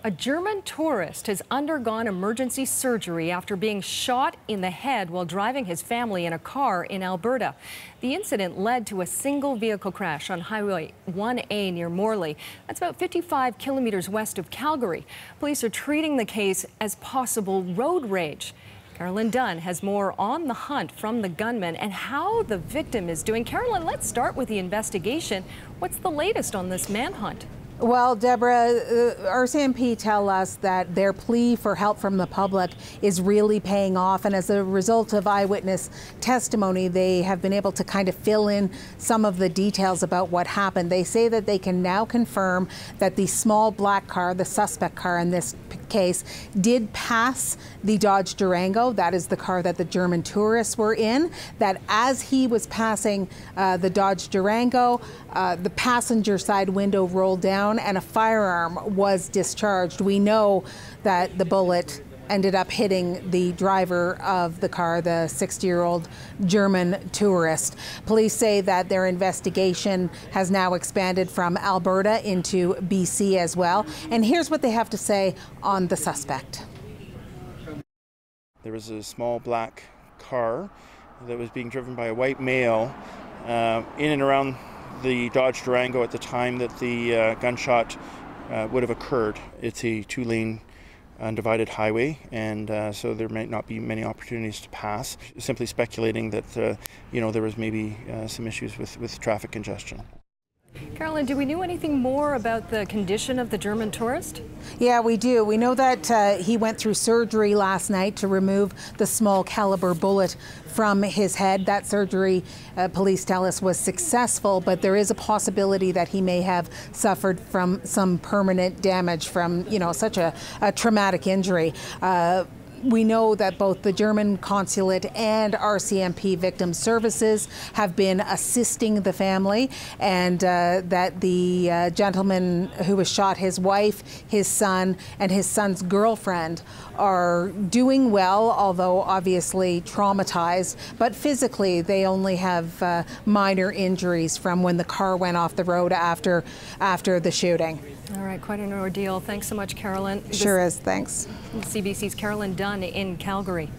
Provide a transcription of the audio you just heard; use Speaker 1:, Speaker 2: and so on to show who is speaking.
Speaker 1: A German tourist has undergone emergency surgery after being shot in the head while driving his family in a car in Alberta. The incident led to a single vehicle crash on Highway 1A near Morley. That's about 55 kilometers west of Calgary. Police are treating the case as possible road rage. Carolyn Dunn has more on the hunt from the gunman and how the victim is doing. Carolyn, let's start with the investigation. What's the latest on this manhunt?
Speaker 2: Well, Deborah, RCMP tell us that their plea for help from the public is really paying off, and as a result of eyewitness testimony, they have been able to kind of fill in some of the details about what happened. They say that they can now confirm that the small black car, the suspect car in this case, did pass the Dodge Durango. That is the car that the German tourists were in. That as he was passing the Dodge Durango, the passenger side window rolled down and a firearm was discharged. We know that the bullet ended up hitting the driver of the car, the 60-year-old German tourist. Police say that their investigation has now expanded from Alberta into BC as well. And here's what they have to say on the suspect.
Speaker 3: There was a small black car that was being driven by a white male in and around the Dodge Durango at the time that the gunshot would have occurred. It's a two-lane undivided highway, and so there might not be many opportunities to pass. Simply speculating that there was maybe some issues with traffic congestion.
Speaker 1: Carolyn, do we know anything more about the condition of the German tourist?
Speaker 2: Yeah, we do. We know that he went through surgery last night to remove the small caliber bullet from his head. That surgery, police tell us, was successful, but there is a possibility that he may have suffered from some permanent damage from, such a traumatic injury. We know that both the German consulate and RCMP Victim Services have been assisting the family, and that the gentleman who was shot, his wife, his son, and his son's girlfriend are doing well, although obviously traumatized. But physically, they only have minor injuries from when the car went off the road after the shooting.
Speaker 1: All right, quite an ordeal. Thanks so much, Carolyn.
Speaker 2: Sure is, thanks.
Speaker 1: CBC's Carolyn Dunn in Calgary.